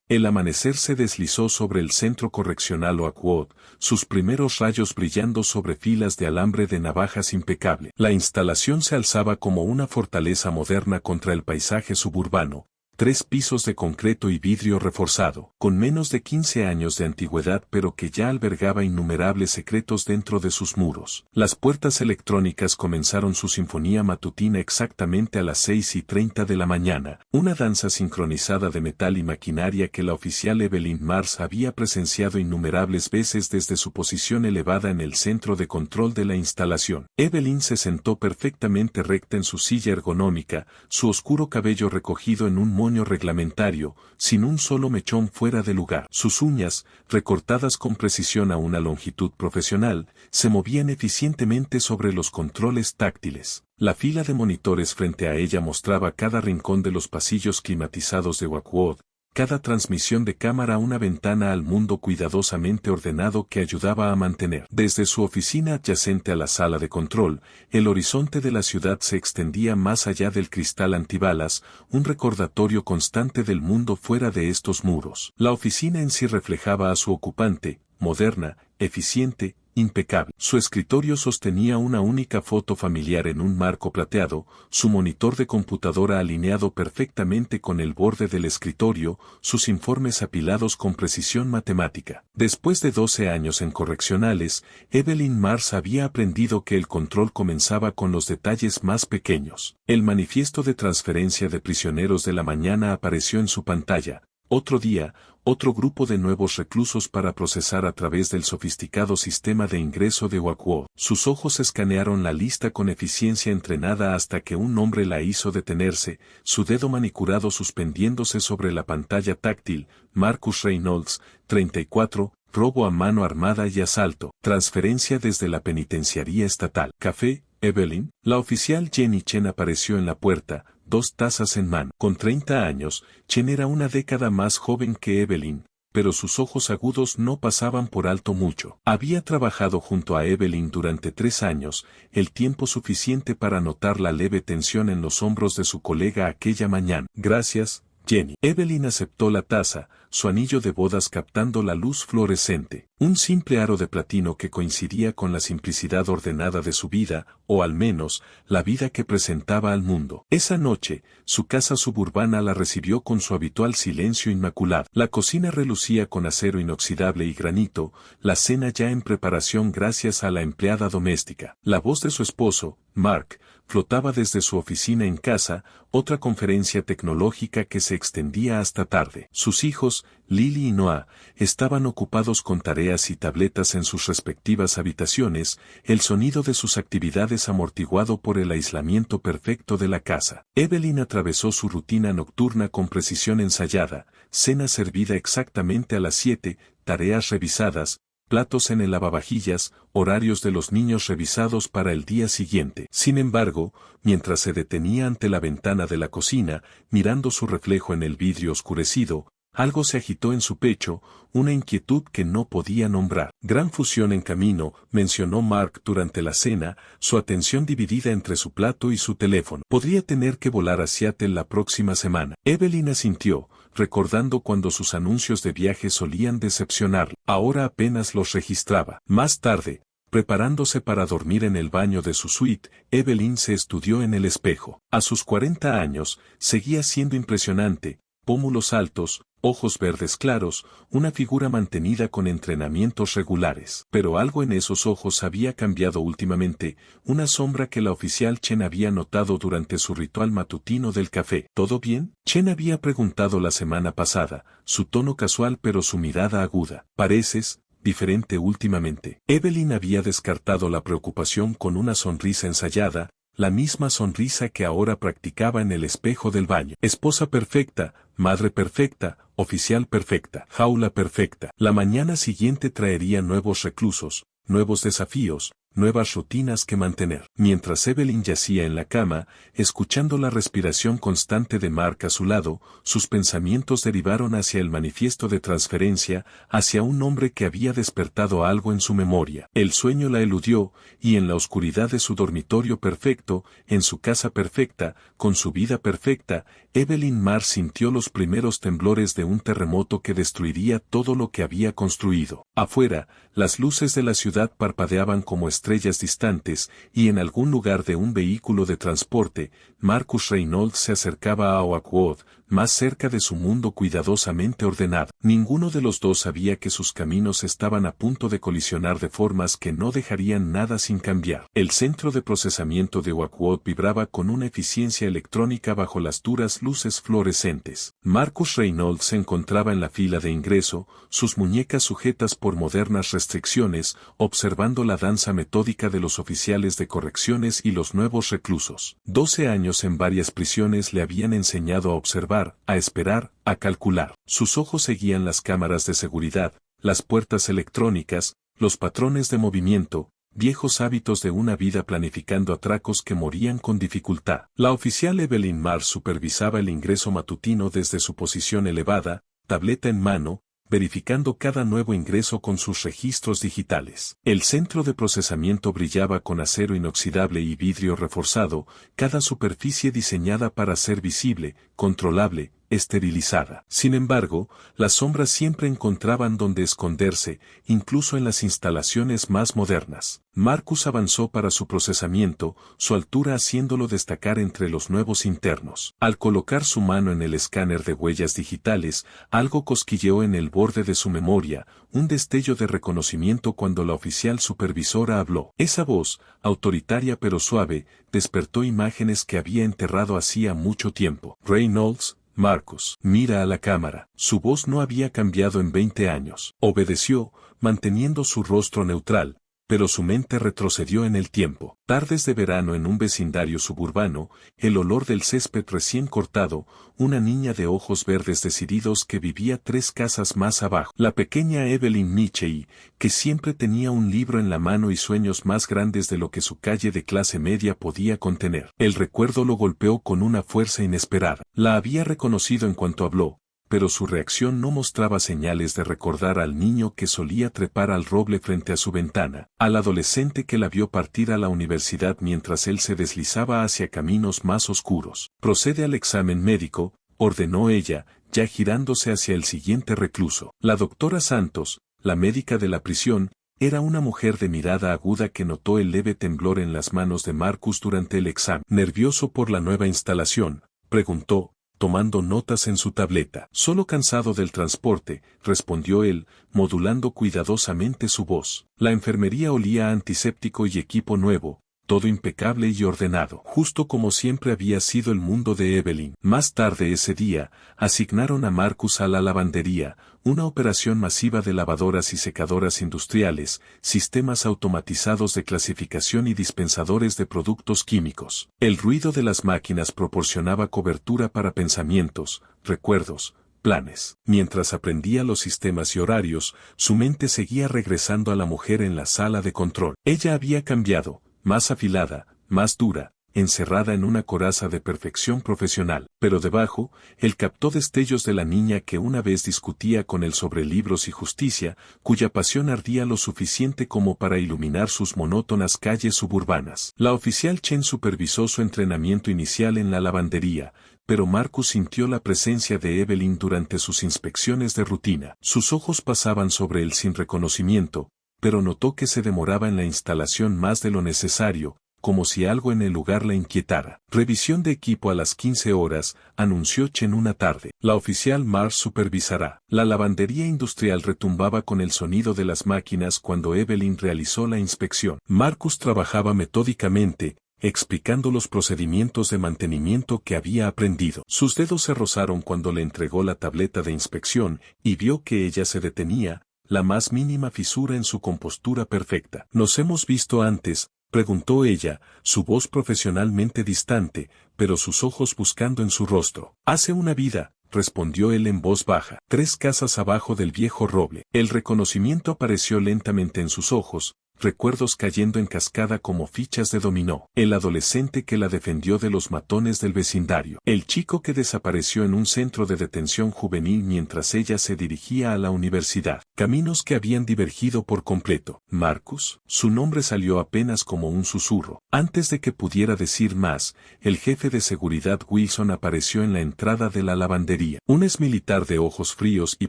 El amanecer se deslizó sobre el centro correccional Oakwood, sus primeros rayos brillando sobre filas de alambre de navajas impecable. La instalación se alzaba como una fortaleza moderna contra el paisaje suburbano. 3 pisos de concreto y vidrio reforzado, con menos de 15 años de antigüedad pero que ya albergaba innumerables secretos dentro de sus muros. Las puertas electrónicas comenzaron su sinfonía matutina exactamente a las 6:30 de la mañana, una danza sincronizada de metal y maquinaria que la oficial Evelyn Mars había presenciado innumerables veces desde su posición elevada en el centro de control de la instalación. Evelyn se sentó perfectamente recta en su silla ergonómica, su oscuro cabello recogido en un moño reglamentario, sin un solo mechón fuera de lugar. Sus uñas, recortadas con precisión a una longitud profesional, se movían eficientemente sobre los controles táctiles. La fila de monitores frente a ella mostraba cada rincón de los pasillos climatizados de Oakwood, cada transmisión de cámara una ventana al mundo cuidadosamente ordenado que ayudaba a mantener. Desde su oficina adyacente a la sala de control, el horizonte de la ciudad se extendía más allá del cristal antibalas, un recordatorio constante del mundo fuera de estos muros. La oficina en sí reflejaba a su ocupante, moderna, eficiente, impecable. Su escritorio sostenía una única foto familiar en un marco plateado, su monitor de computadora alineado perfectamente con el borde del escritorio, sus informes apilados con precisión matemática. Después de 12 años en correccionales, Evelyn Mars había aprendido que el control comenzaba con los detalles más pequeños. El manifiesto de transferencia de prisioneros de la mañana apareció en su pantalla. Otro día, otro grupo de nuevos reclusos para procesar a través del sofisticado sistema de ingreso de Oakwood. Sus ojos escanearon la lista con eficiencia entrenada hasta que un hombre la hizo detenerse, su dedo manicurado suspendiéndose sobre la pantalla táctil. Marcus Reynolds, 34, robo a mano armada y asalto. Transferencia desde la penitenciaría estatal. Café, Evelyn. La oficial Jenny Chen apareció en la puerta, 2 tazas en mano. Con 30 años, Chen era una década más joven que Evelyn, pero sus ojos agudos no pasaban por alto mucho. Había trabajado junto a Evelyn durante 3 años, el tiempo suficiente para notar la leve tensión en los hombros de su colega aquella mañana. Gracias, Jenny. Evelyn aceptó la taza, su anillo de bodas captando la luz fluorescente. Un simple aro de platino que coincidía con la simplicidad ordenada de su vida, o al menos, la vida que presentaba al mundo. Esa noche, su casa suburbana la recibió con su habitual silencio inmaculado. La cocina relucía con acero inoxidable y granito, la cena ya en preparación gracias a la empleada doméstica. La voz de su esposo, Mark, flotaba desde su oficina en casa, otra conferencia tecnológica que se extendía hasta tarde. Sus hijos, Lily y Noah, estaban ocupados con tareas y tabletas en sus respectivas habitaciones, el sonido de sus actividades amortiguado por el aislamiento perfecto de la casa. Evelyn atravesó su rutina nocturna con precisión ensayada, cena servida exactamente a las 7, tareas revisadas, platos en el lavavajillas, horarios de los niños revisados para el día siguiente. Sin embargo, mientras se detenía ante la ventana de la cocina, mirando su reflejo en el vidrio oscurecido, algo se agitó en su pecho, una inquietud que no podía nombrar. Gran fusión en camino, mencionó Mark durante la cena, su atención dividida entre su plato y su teléfono. Podría tener que volar a Seattle la próxima semana. Evelyn asintió, recordando cuando sus anuncios de viaje solían decepcionar. Ahora apenas los registraba. Más tarde, preparándose para dormir en el baño de su suite, Evelyn se estudió en el espejo. A sus 40 años, seguía siendo impresionante, pómulos altos, ojos verdes claros, una figura mantenida con entrenamientos regulares. Pero algo en esos ojos había cambiado últimamente, una sombra que la oficial Chen había notado durante su ritual matutino del café. ¿Todo bien? Chen había preguntado la semana pasada, su tono casual pero su mirada aguda. Pareces diferente últimamente. Evelyn había descartado la preocupación con una sonrisa ensayada, la misma sonrisa que ahora practicaba en el espejo del baño. Esposa perfecta, madre perfecta, oficial perfecta, jaula perfecta. La mañana siguiente traería nuevos reclusos, nuevos desafíos, nuevas rutinas que mantener. Mientras Evelyn yacía en la cama, escuchando la respiración constante de Mark a su lado, sus pensamientos derivaron hacia el manifiesto de transferencia, hacia un hombre que había despertado algo en su memoria. El sueño la eludió, y en la oscuridad de su dormitorio perfecto, en su casa perfecta, con su vida perfecta, Evelyn Marr sintió los primeros temblores de un terremoto que destruiría todo lo que había construido. Afuera, las luces de la ciudad parpadeaban como estrellas distantes, y en algún lugar de un vehículo de transporte, Marcus Reynolds se acercaba a Oakwood, más cerca de su mundo cuidadosamente ordenado. Ninguno de los dos sabía que sus caminos estaban a punto de colisionar de formas que no dejarían nada sin cambiar. El centro de procesamiento de Oakwood vibraba con una eficiencia electrónica bajo las duras luces fluorescentes. Marcus Reynolds se encontraba en la fila de ingreso, sus muñecas sujetas por modernas restricciones, observando la danza metódica de los oficiales de correcciones y los nuevos reclusos. 12 años en varias prisiones le habían enseñado a observar, a esperar, a calcular. Sus ojos seguían las cámaras de seguridad, las puertas electrónicas, los patrones de movimiento, viejos hábitos de una vida planificando atracos que morían con dificultad. La oficial Evelyn Marr supervisaba el ingreso matutino desde su posición elevada, tableta en mano, verificando cada nuevo ingreso con sus registros digitales. El centro de procesamiento brillaba con acero inoxidable y vidrio reforzado, cada superficie diseñada para ser visible, controlable, esterilizada. Sin embargo, las sombras siempre encontraban donde esconderse, incluso en las instalaciones más modernas. Marcus avanzó para su procesamiento, su altura haciéndolo destacar entre los nuevos internos. Al colocar su mano en el escáner de huellas digitales, algo cosquilleó en el borde de su memoria, un destello de reconocimiento cuando la oficial supervisora habló. Esa voz, autoritaria pero suave, despertó imágenes que había enterrado hacía mucho tiempo. Reynolds, Marcus, mira a la cámara. Su voz no había cambiado en 20 años. Obedeció, manteniendo su rostro neutral, pero su mente retrocedió en el tiempo. Tardes de verano en un vecindario suburbano, el olor del césped recién cortado, una niña de ojos verdes decididos que vivía 3 casas más abajo. La pequeña Evelyn Mitchell, que siempre tenía un libro en la mano y sueños más grandes de lo que su calle de clase media podía contener. El recuerdo lo golpeó con una fuerza inesperada. La había reconocido en cuanto habló, pero su reacción no mostraba señales de recordar al niño que solía trepar al roble frente a su ventana, al adolescente que la vio partir a la universidad mientras él se deslizaba hacia caminos más oscuros. Procede al examen médico, ordenó ella, ya girándose hacia el siguiente recluso. La doctora Santos, la médica de la prisión, era una mujer de mirada aguda que notó el leve temblor en las manos de Marcus durante el examen. Nervioso por la nueva instalación, preguntó, tomando notas en su tableta. Solo cansado del transporte, respondió él, modulando cuidadosamente su voz. La enfermería olía a antiséptico y equipo nuevo, todo impecable y ordenado, justo como siempre había sido el mundo de Evelyn. Más tarde ese día, asignaron a Marcus a la lavandería, una operación masiva de lavadoras y secadoras industriales, sistemas automatizados de clasificación y dispensadores de productos químicos. El ruido de las máquinas proporcionaba cobertura para pensamientos, recuerdos, planes. Mientras aprendía los sistemas y horarios, su mente seguía regresando a la mujer en la sala de control. Ella había cambiado, más afilada, más dura, encerrada en una coraza de perfección profesional, pero debajo, él captó destellos de la niña que una vez discutía con él sobre libros y justicia, cuya pasión ardía lo suficiente como para iluminar sus monótonas calles suburbanas. La oficial Chen supervisó su entrenamiento inicial en la lavandería, pero Marcus sintió la presencia de Evelyn durante sus inspecciones de rutina. Sus ojos pasaban sobre él sin reconocimiento, pero notó que se demoraba en la instalación más de lo necesario, como si algo en el lugar la inquietara. Revisión de equipo a las 15 horas, anunció Chen una tarde. La oficial Marr supervisará. La lavandería industrial retumbaba con el sonido de las máquinas cuando Evelyn realizó la inspección. Marcus trabajaba metódicamente, explicando los procedimientos de mantenimiento que había aprendido. Sus dedos se rozaron cuando le entregó la tableta de inspección y vio que ella se detenía, la más mínima fisura en su compostura perfecta. ¿Nos hemos visto antes?, preguntó ella, su voz profesionalmente distante, pero sus ojos buscando en su rostro. Hace una vida, respondió él en voz baja. 3 casas abajo del viejo roble. El reconocimiento apareció lentamente en sus ojos, recuerdos cayendo en cascada como fichas de dominó. El adolescente que la defendió de los matones del vecindario. El chico que desapareció en un centro de detención juvenil mientras ella se dirigía a la universidad. Caminos que habían divergido por completo. Marcus, su nombre salió apenas como un susurro. Antes de que pudiera decir más, el jefe de seguridad Wilson apareció en la entrada de la lavandería. Un exmilitar de ojos fríos y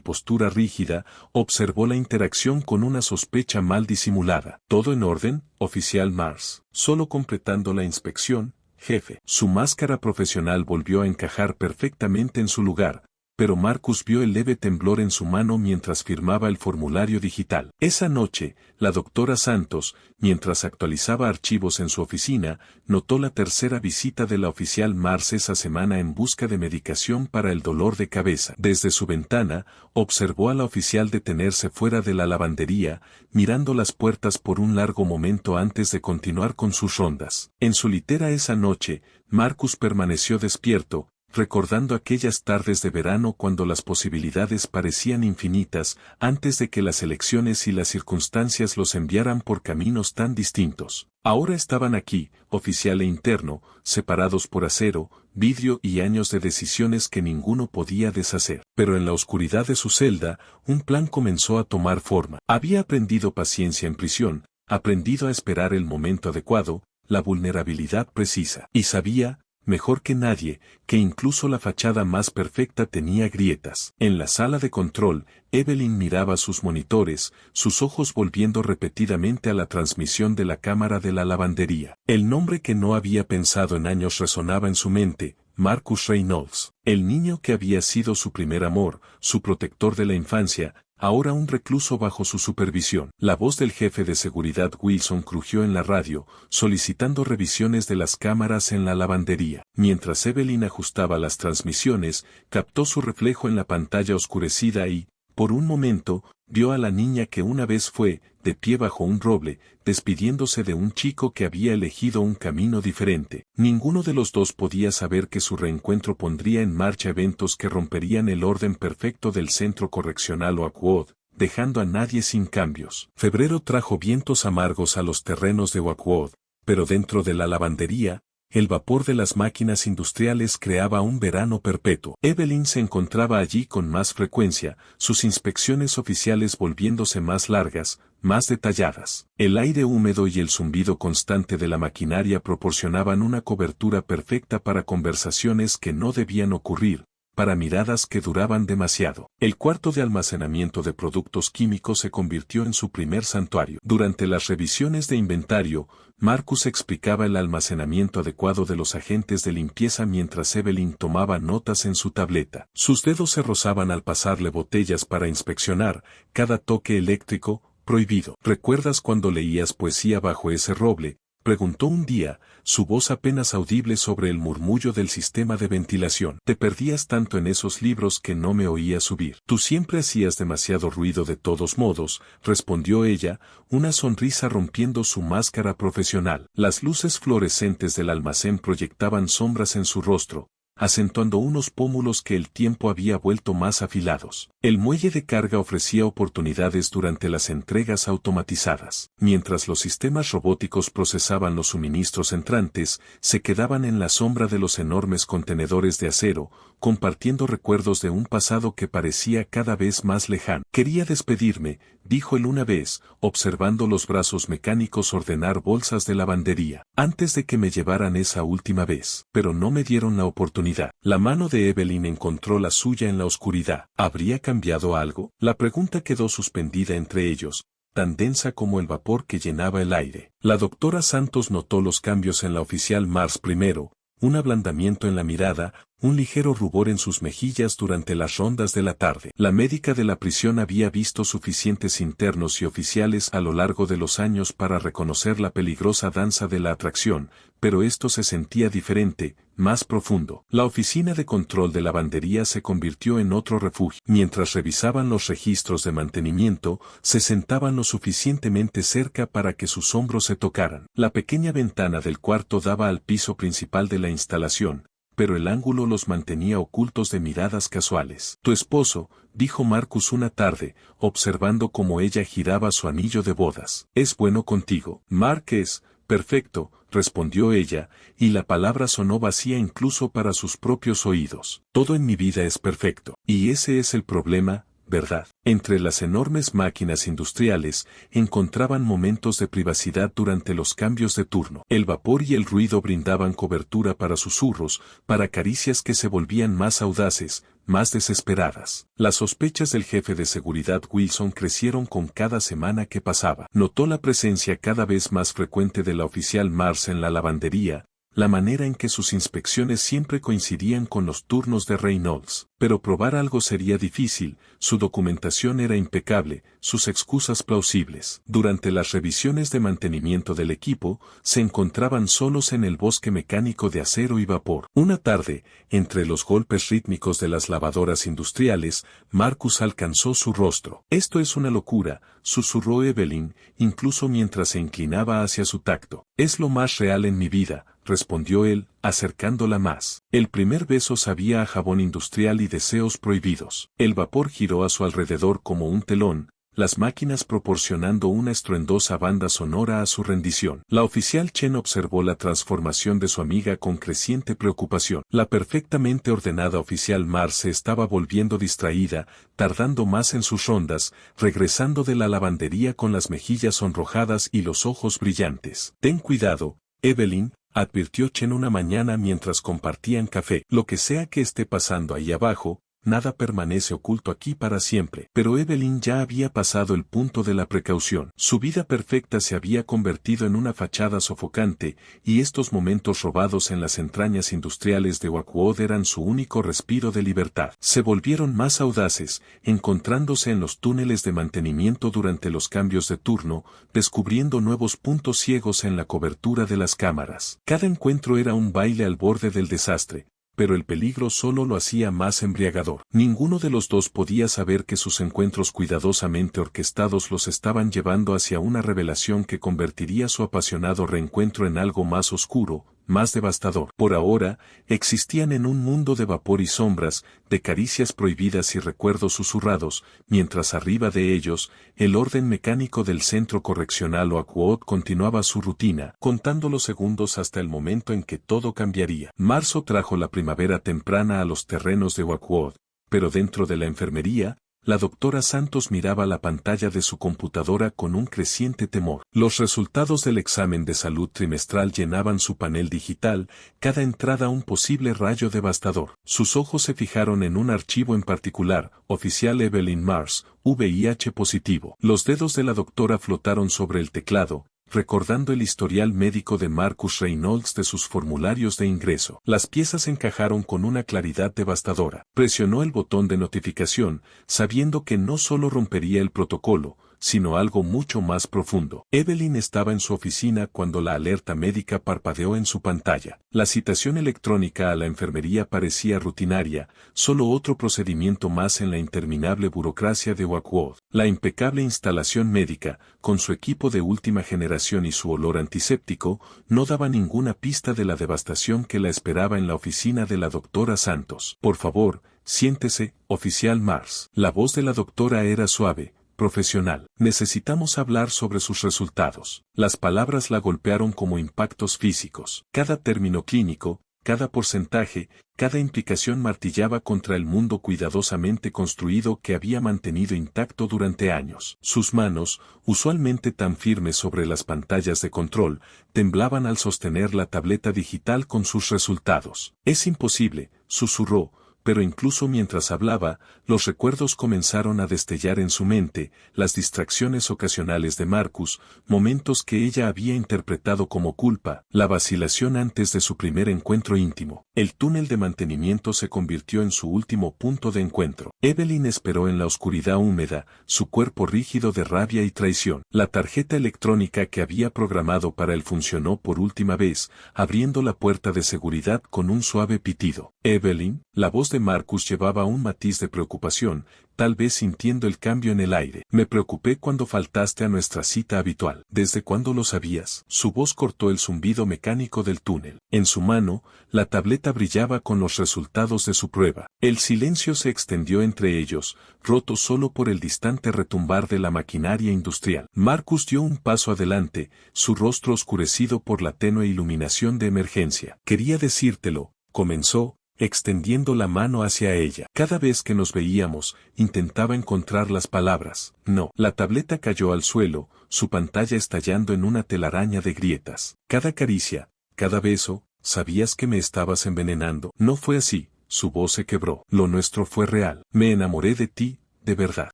postura rígida observó la interacción con una sospecha mal disimulada. ¿Todo en orden, oficial Mars? Solo completando la inspección, jefe. Su máscara profesional volvió a encajar perfectamente en su lugar, pero Marcus vio el leve temblor en su mano mientras firmaba el formulario digital. Esa noche, la doctora Santos, mientras actualizaba archivos en su oficina, notó la tercera visita de la oficial Mars esa semana en busca de medicación para el dolor de cabeza. Desde su ventana, observó a la oficial detenerse fuera de la lavandería, mirando las puertas por un largo momento antes de continuar con sus rondas. En su litera esa noche, Marcus permaneció despierto, recordando aquellas tardes de verano cuando las posibilidades parecían infinitas antes de que las elecciones y las circunstancias los enviaran por caminos tan distintos. Ahora estaban aquí, oficial e interno, separados por acero, vidrio y años de decisiones que ninguno podía deshacer. Pero en la oscuridad de su celda, un plan comenzó a tomar forma. Había aprendido paciencia en prisión, aprendido a esperar el momento adecuado, la vulnerabilidad precisa. Y sabía, mejor que nadie, que incluso la fachada más perfecta tenía grietas. En la sala de control, Evelyn miraba sus monitores, sus ojos volviendo repetidamente a la transmisión de la cámara de la lavandería. El nombre que no había pensado en años resonaba en su mente, Marcus Reynolds, el niño que había sido su primer amor, su protector de la infancia, ahora un recluso bajo su supervisión. La voz del jefe de seguridad Wilson crujió en la radio, solicitando revisiones de las cámaras en la lavandería. Mientras Evelyn ajustaba las transmisiones, captó su reflejo en la pantalla oscurecida y, por un momento, vio a la niña que una vez fue, de pie bajo un roble, despidiéndose de un chico que había elegido un camino diferente. Ninguno de los dos podía saber que su reencuentro pondría en marcha eventos que romperían el orden perfecto del centro correccional Oakwood, dejando a nadie sin cambios. Febrero trajo vientos amargos a los terrenos de Oakwood, pero dentro de la lavandería, el vapor de las máquinas industriales creaba un verano perpetuo. Evelyn se encontraba allí con más frecuencia, sus inspecciones oficiales volviéndose más largas, más detalladas. El aire húmedo y el zumbido constante de la maquinaria proporcionaban una cobertura perfecta para conversaciones que no debían ocurrir, para miradas que duraban demasiado. El cuarto de almacenamiento de productos químicos se convirtió en su primer santuario. Durante las revisiones de inventario, Marcus explicaba el almacenamiento adecuado de los agentes de limpieza mientras Evelyn tomaba notas en su tableta. Sus dedos se rozaban al pasarle botellas para inspeccionar, cada toque eléctrico, prohibido. ¿Recuerdas cuando leías poesía bajo ese roble?, preguntó un día, su voz apenas audible sobre el murmullo del sistema de ventilación. Te perdías tanto en esos libros que no me oía subir. Tú siempre hacías demasiado ruido de todos modos, respondió ella, una sonrisa rompiendo su máscara profesional. Las luces fluorescentes del almacén proyectaban sombras en su rostro, acentuando unos pómulos que el tiempo había vuelto más afilados. El muelle de carga ofrecía oportunidades durante las entregas automatizadas. Mientras los sistemas robóticos procesaban los suministros entrantes, se quedaban en la sombra de los enormes contenedores de acero, compartiendo recuerdos de un pasado que parecía cada vez más lejano. Quería despedirme, dijo él una vez, observando los brazos mecánicos ordenar bolsas de lavandería, antes de que me llevaran esa última vez. Pero no me dieron la oportunidad. La mano de Evelyn encontró la suya en la oscuridad. ¿Habría cambiado algo? La pregunta quedó suspendida entre ellos, tan densa como el vapor que llenaba el aire. La doctora Santos notó los cambios en la oficial Mars primero, un ablandamiento en la mirada, un ligero rubor en sus mejillas durante las rondas de la tarde. La médica de la prisión había visto suficientes internos y oficiales a lo largo de los años para reconocer la peligrosa danza de la atracción, pero esto se sentía diferente, más profundo. La oficina de control de lavandería se convirtió en otro refugio. Mientras revisaban los registros de mantenimiento, se sentaban lo suficientemente cerca para que sus hombros se tocaran. La pequeña ventana del cuarto daba al piso principal de la instalación, pero el ángulo los mantenía ocultos de miradas casuales. Tu esposo, dijo Marcus una tarde, observando cómo ella giraba su anillo de bodas. ¿Es bueno contigo? Mark es perfecto, respondió ella, y la palabra sonó vacía incluso para sus propios oídos. Todo en mi vida es perfecto. Y ese es el problema, ¿verdad? Entre las enormes máquinas industriales, encontraban momentos de privacidad durante los cambios de turno. El vapor y el ruido brindaban cobertura para susurros, para caricias que se volvían más audaces, más desesperadas. Las sospechas del jefe de seguridad Wilson crecieron con cada semana que pasaba. Notó la presencia cada vez más frecuente de la oficial Mars en la lavandería, la manera en que sus inspecciones siempre coincidían con los turnos de Reynolds. Pero probar algo sería difícil, su documentación era impecable, sus excusas plausibles. Durante las revisiones de mantenimiento del equipo, se encontraban solos en el bosque mecánico de acero y vapor. Una tarde, entre los golpes rítmicos de las lavadoras industriales, Marcus alcanzó su rostro. «Esto es una locura», susurró Evelyn, incluso mientras se inclinaba hacia su tacto. «Es lo más real en mi vida», respondió él, acercándola más. El primer beso sabía a jabón industrial y deseos prohibidos. El vapor giró a su alrededor como un telón, las máquinas proporcionando una estruendosa banda sonora a su rendición. La oficial Chen observó la transformación de su amiga con creciente preocupación. La perfectamente ordenada oficial Mars se estaba volviendo distraída, tardando más en sus rondas, regresando de la lavandería con las mejillas sonrojadas y los ojos brillantes. «Ten cuidado, Evelyn», advirtió Chen una mañana mientras compartían café. «Lo que sea que esté pasando ahí abajo, nada permanece oculto aquí para siempre». Pero Evelyn ya había pasado el punto de la precaución. Su vida perfecta se había convertido en una fachada sofocante, y estos momentos robados en las entrañas industriales de Oakwood eran su único respiro de libertad. Se volvieron más audaces, encontrándose en los túneles de mantenimiento durante los cambios de turno, descubriendo nuevos puntos ciegos en la cobertura de las cámaras. Cada encuentro era un baile al borde del desastre, pero el peligro solo lo hacía más embriagador. Ninguno de los dos podía saber que sus encuentros cuidadosamente orquestados los estaban llevando hacia una revelación que convertiría su apasionado reencuentro en algo más oscuro, más devastador. Por ahora, existían en un mundo de vapor y sombras, de caricias prohibidas y recuerdos susurrados, mientras arriba de ellos, el orden mecánico del centro correccional Oakwood continuaba su rutina, contando los segundos hasta el momento en que todo cambiaría. Marzo trajo la primavera temprana a los terrenos de Oakwood, pero dentro de la enfermería, la doctora Santos miraba la pantalla de su computadora con un creciente temor. Los resultados del examen de salud trimestral llenaban su panel digital, cada entrada un posible rayo devastador. Sus ojos se fijaron en un archivo en particular, oficial Evelyn Mars, VIH positivo. Los dedos de la doctora flotaron sobre el teclado, recordando el historial médico de Marcus Reynolds de sus formularios de ingreso. Las piezas encajaron con una claridad devastadora. Presionó el botón de notificación, sabiendo que no solo rompería el protocolo, sino algo mucho más profundo. Evelyn estaba en su oficina cuando la alerta médica parpadeó en su pantalla. La citación electrónica a la enfermería parecía rutinaria, solo otro procedimiento más en la interminable burocracia de Oakwood. La impecable instalación médica, con su equipo de última generación y su olor antiséptico, no daba ninguna pista de la devastación que la esperaba en la oficina de la doctora Santos. «Por favor, siéntese, oficial Mars». La voz de la doctora era suave, profesional. «Necesitamos hablar sobre sus resultados». Las palabras la golpearon como impactos físicos. Cada término clínico, cada porcentaje, cada implicación martillaba contra el mundo cuidadosamente construido que había mantenido intacto durante años. Sus manos, usualmente tan firmes sobre las pantallas de control, temblaban al sostener la tableta digital con sus resultados. «Es imposible», susurró, pero incluso mientras hablaba, los recuerdos comenzaron a destellar en su mente, las distracciones ocasionales de Marcus, momentos que ella había interpretado como culpa, la vacilación antes de su primer encuentro íntimo. El túnel de mantenimiento se convirtió en su último punto de encuentro. Evelyn esperó en la oscuridad húmeda, su cuerpo rígido de rabia y traición. La tarjeta electrónica que había programado para él funcionó por última vez, abriendo la puerta de seguridad con un suave pitido. «Evelyn», la voz voz de Marcus llevaba un matiz de preocupación, tal vez sintiendo el cambio en el aire. Me preocupé cuando faltaste a nuestra cita habitual. ¿Desde cuándo lo sabías? Su voz cortó el zumbido mecánico del túnel. En su mano, la tableta brillaba con los resultados de su prueba. El silencio se extendió entre ellos, roto solo por el distante retumbar de la maquinaria industrial. Marcus dio un paso adelante, su rostro oscurecido por la tenue iluminación de emergencia. Quería decírtelo, comenzó, extendiendo la mano hacia ella. Cada vez que nos veíamos, intentaba encontrar las palabras. No. La tableta cayó al suelo, su pantalla estallando en una telaraña de grietas. Cada caricia, cada beso, sabías que me estabas envenenando. No fue así, su voz se quebró. Lo nuestro fue real. Me enamoré de ti, de verdad.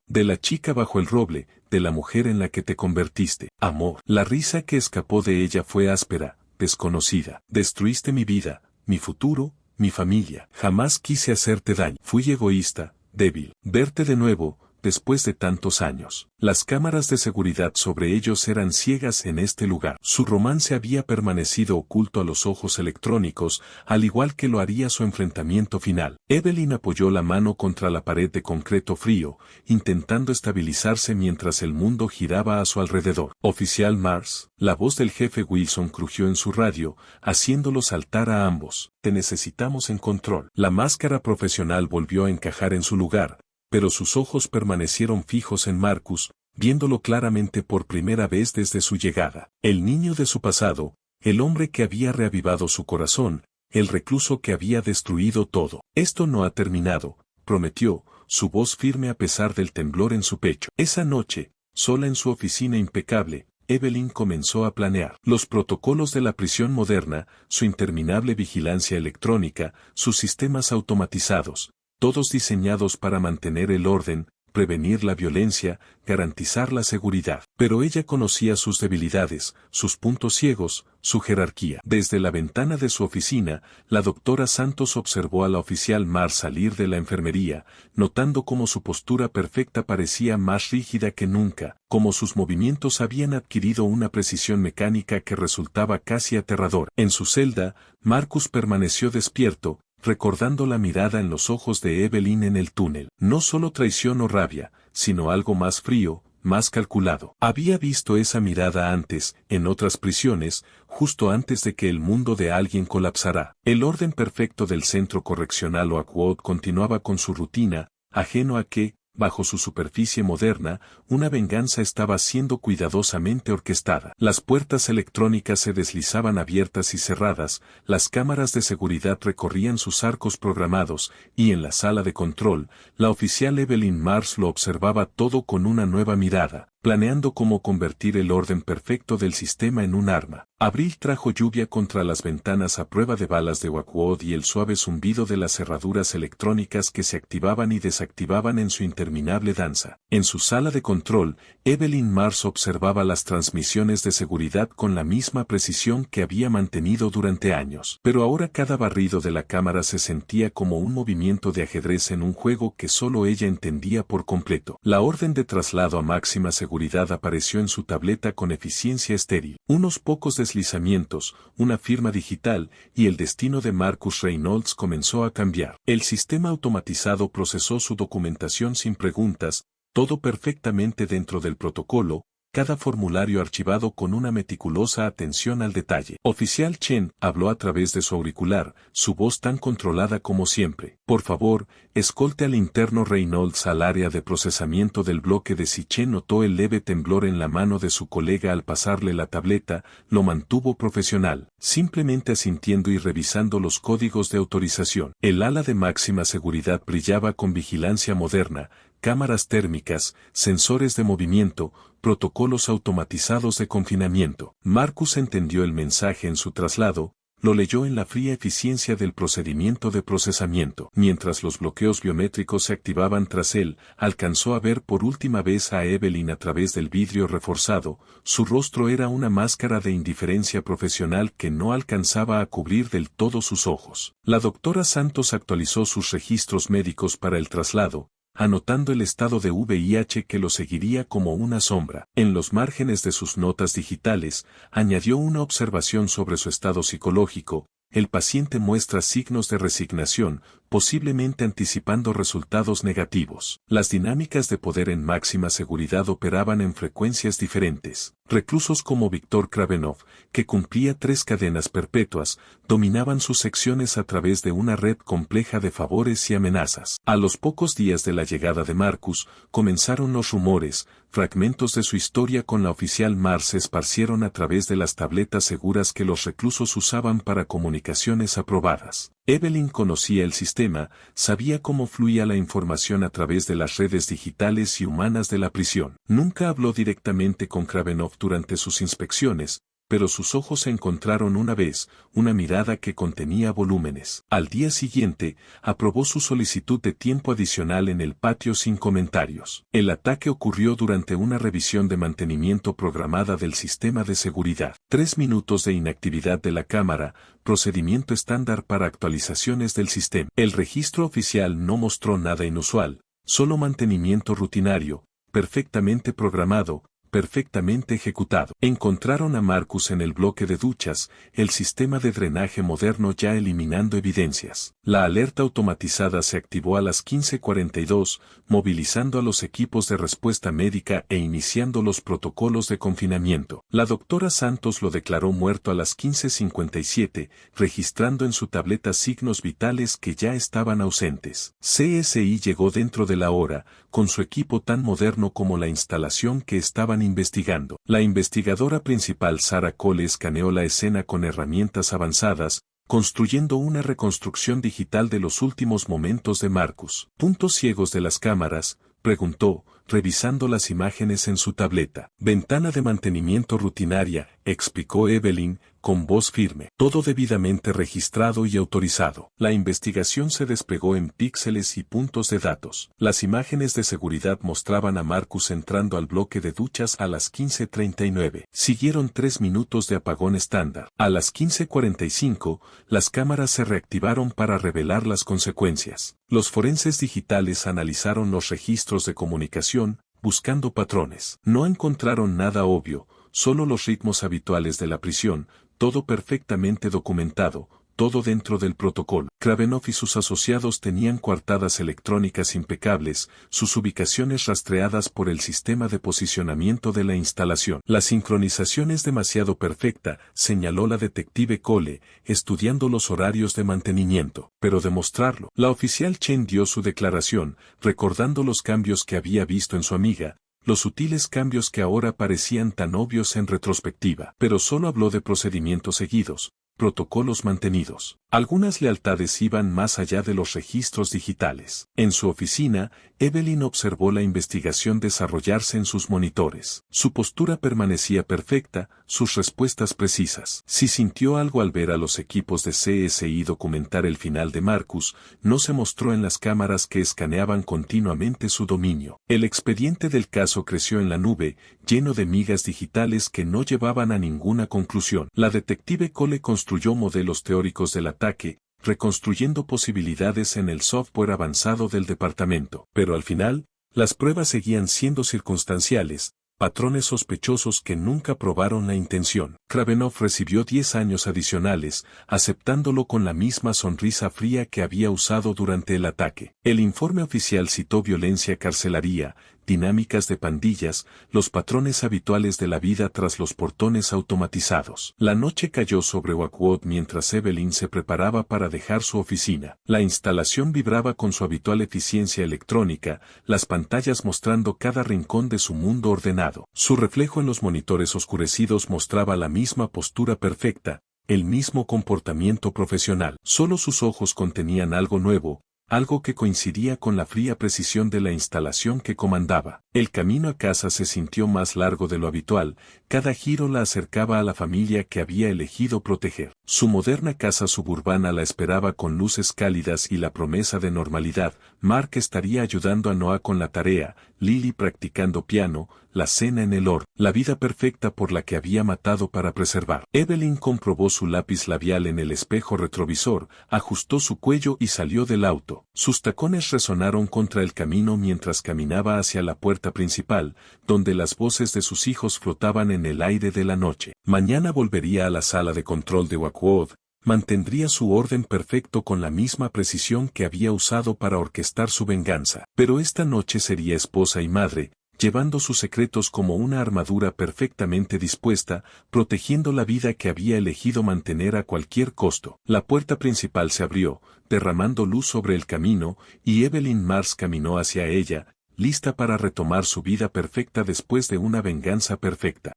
De la chica bajo el roble, de la mujer en la que te convertiste. Amor. La risa que escapó de ella fue áspera, desconocida. Destruiste mi vida, mi futuro, mi familia. Jamás quise hacerte daño. Fui egoísta, débil. Verte de nuevo, después de tantos años. Las cámaras de seguridad sobre ellos eran ciegas en este lugar. Su romance había permanecido oculto a los ojos electrónicos, al igual que lo haría su enfrentamiento final. Evelyn apoyó la mano contra la pared de concreto frío, intentando estabilizarse mientras el mundo giraba a su alrededor. Oficial Mars, la voz del jefe Wilson crujió en su radio, haciéndolo saltar a ambos. Te necesitamos en control. La máscara profesional volvió a encajar en su lugar, pero sus ojos permanecieron fijos en Marcus, viéndolo claramente por primera vez desde su llegada. El niño de su pasado, el hombre que había reavivado su corazón, el recluso que había destruido todo. Esto no ha terminado, prometió, su voz firme a pesar del temblor en su pecho. Esa noche, sola en su oficina impecable, Evelyn comenzó a planear los protocolos de la prisión moderna, su interminable vigilancia electrónica, sus sistemas automatizados, todos diseñados para mantener el orden, prevenir la violencia, garantizar la seguridad. Pero ella conocía sus debilidades, sus puntos ciegos, su jerarquía. Desde la ventana de su oficina, la doctora Santos observó a la oficial Mars salir de la enfermería, notando cómo su postura perfecta parecía más rígida que nunca, cómo sus movimientos habían adquirido una precisión mecánica que resultaba casi aterradora. En su celda, Marcus permaneció despierto, recordando la mirada en los ojos de Evelyn en el túnel. No solo traición o rabia, sino algo más frío, más calculado. Había visto esa mirada antes, en otras prisiones, justo antes de que el mundo de alguien colapsara. El orden perfecto del centro correccional Oakwood continuaba con su rutina, ajeno a que, bajo su superficie moderna, una venganza estaba siendo cuidadosamente orquestada. Las puertas electrónicas se deslizaban abiertas y cerradas, las cámaras de seguridad recorrían sus arcos programados, y en la sala de control, la oficial Evelyn Mars lo observaba todo con una nueva mirada, planeando cómo convertir el orden perfecto del sistema en un arma. Abril trajo lluvia contra las ventanas a prueba de balas de Oakwood y el suave zumbido de las cerraduras electrónicas que se activaban y desactivaban en su interminable danza. En su sala de control, Evelyn Mars observaba las transmisiones de seguridad con la misma precisión que había mantenido durante años. Pero ahora cada barrido de la cámara se sentía como un movimiento de ajedrez en un juego que solo ella entendía por completo. La orden de traslado a máxima seguridad apareció en su tableta con eficiencia estéril. Unos pocos deslizamientos, una firma digital, y el destino de Marcus Reynolds comenzó a cambiar. El sistema automatizado procesó su documentación sin preguntas, todo perfectamente dentro del protocolo, cada formulario archivado con una meticulosa atención al detalle. Oficial Chen habló a través de su auricular, su voz tan controlada como siempre. Por favor, escolte al interno Reynolds al área de procesamiento del bloque de. Si Chen notó el leve temblor en la mano de su colega al pasarle la tableta, lo mantuvo profesional, simplemente asintiendo y revisando los códigos de autorización. El ala de máxima seguridad brillaba con vigilancia moderna, cámaras térmicas, sensores de movimiento, protocolos automatizados de confinamiento. Marcus entendió el mensaje en su traslado, lo leyó en la fría eficiencia del procedimiento de procesamiento. Mientras los bloqueos biométricos se activaban tras él, alcanzó a ver por última vez a Evelyn a través del vidrio reforzado, su rostro era una máscara de indiferencia profesional que no alcanzaba a cubrir del todo sus ojos. La doctora Santos actualizó sus registros médicos para el traslado, anotando el estado de VIH que lo seguiría como una sombra. En los márgenes de sus notas digitales, añadió una observación sobre su estado psicológico, el paciente muestra signos de resignación, posiblemente anticipando resultados negativos. Las dinámicas de poder en máxima seguridad operaban en frecuencias diferentes. Reclusos como Víctor Kravenov, que cumplía 3 cadenas perpetuas, dominaban sus secciones a través de una red compleja de favores y amenazas. A los pocos días de la llegada de Marcus, comenzaron los rumores. Fragmentos de su historia con la oficial Mars se esparcieron a través de las tabletas seguras que los reclusos usaban para comunicaciones aprobadas. Evelyn conocía el sistema, sabía cómo fluía la información a través de las redes digitales y humanas de la prisión. Nunca habló directamente con Kravenov durante sus inspecciones, pero sus ojos se encontraron una vez, una mirada que contenía volúmenes. Al día siguiente, aprobó su solicitud de tiempo adicional en el patio sin comentarios. El ataque ocurrió durante una revisión de mantenimiento programada del sistema de seguridad. 3 minutos de inactividad de la cámara, procedimiento estándar para actualizaciones del sistema. El registro oficial no mostró nada inusual, solo mantenimiento rutinario, perfectamente programado, perfectamente ejecutado. Encontraron a Marcus en el bloque de duchas, el sistema de drenaje moderno ya eliminando evidencias. La alerta automatizada se activó a las 15:42, movilizando a los equipos de respuesta médica e iniciando los protocolos de confinamiento. La doctora Santos lo declaró muerto a las 15:57, registrando en su tableta signos vitales que ya estaban ausentes. CSI llegó dentro de la hora, con su equipo tan moderno como la instalación que estaban investigando. La investigadora principal Sarah Cole escaneó la escena con herramientas avanzadas, construyendo una reconstrucción digital de los últimos momentos de Marcus. ¿Puntos ciegos de las cámaras?, preguntó, revisando las imágenes en su tableta. Ventana de mantenimiento rutinaria, explicó Evelyn, con voz firme. Todo debidamente registrado y autorizado. La investigación se desplegó en píxeles y puntos de datos. Las imágenes de seguridad mostraban a Marcus entrando al bloque de duchas a las 15:39. Siguieron 3 minutos de apagón estándar. A las 15:45, las cámaras se reactivaron para revelar las consecuencias. Los forenses digitales analizaron los registros de comunicación, buscando patrones. No encontraron nada obvio, solo los ritmos habituales de la prisión, todo perfectamente documentado, todo dentro del protocolo. Kravenov y sus asociados tenían coartadas electrónicas impecables, sus ubicaciones rastreadas por el sistema de posicionamiento de la instalación. La sincronización es demasiado perfecta, señaló la detective Cole, estudiando los horarios de mantenimiento. Pero demostrarlo. La oficial Chen dio su declaración, recordando los cambios que había visto en su amiga, los sutiles cambios que ahora parecían tan obvios en retrospectiva. Pero solo habló de procedimientos seguidos, protocolos mantenidos. Algunas lealtades iban más allá de los registros digitales. En su oficina, Evelyn observó la investigación desarrollarse en sus monitores. Su postura permanecía perfecta, sus respuestas precisas. Si sintió algo al ver a los equipos de CSI documentar el final de Marcus, no se mostró en las cámaras que escaneaban continuamente su dominio. El expediente del caso creció en la nube, lleno de migas digitales que no llevaban a ninguna conclusión. La detective Cole construyó modelos teóricos del ataque, reconstruyendo posibilidades en el software avanzado del departamento. Pero al final, las pruebas seguían siendo circunstanciales, patrones sospechosos que nunca probaron la intención. Kravenov recibió 10 años adicionales, aceptándolo con la misma sonrisa fría que había usado durante el ataque. El informe oficial citó violencia carcelaria, dinámicas de pandillas, los patrones habituales de la vida tras los portones automatizados. La noche cayó sobre Oakwood mientras Evelyn se preparaba para dejar su oficina. La instalación vibraba con su habitual eficiencia electrónica, las pantallas mostrando cada rincón de su mundo ordenado. Su reflejo en los monitores oscurecidos mostraba la misma postura perfecta, el mismo comportamiento profesional. Solo sus ojos contenían algo nuevo, algo que coincidía con la fría precisión de la instalación que comandaba. El camino a casa se sintió más largo de lo habitual, cada giro la acercaba a la familia que había elegido proteger. Su moderna casa suburbana la esperaba con luces cálidas y la promesa de normalidad. Mark estaría ayudando a Noah con la tarea, Lily practicando piano, la cena en el horno, la vida perfecta por la que había matado para preservar. Evelyn comprobó su lápiz labial en el espejo retrovisor, ajustó su cuello y salió del auto. Sus tacones resonaron contra el camino mientras caminaba hacia la puerta principal, donde las voces de sus hijos flotaban en el aire de la noche. Mañana volvería a la sala de control de Oakwood, Mantendría su orden perfecto con la misma precisión que había usado para orquestar su venganza. Pero esta noche sería esposa y madre, llevando sus secretos como una armadura perfectamente dispuesta, protegiendo la vida que había elegido mantener a cualquier costo. La puerta principal se abrió, derramando luz sobre el camino, y Evelyn Mars caminó hacia ella, lista para retomar su vida perfecta después de una venganza perfecta.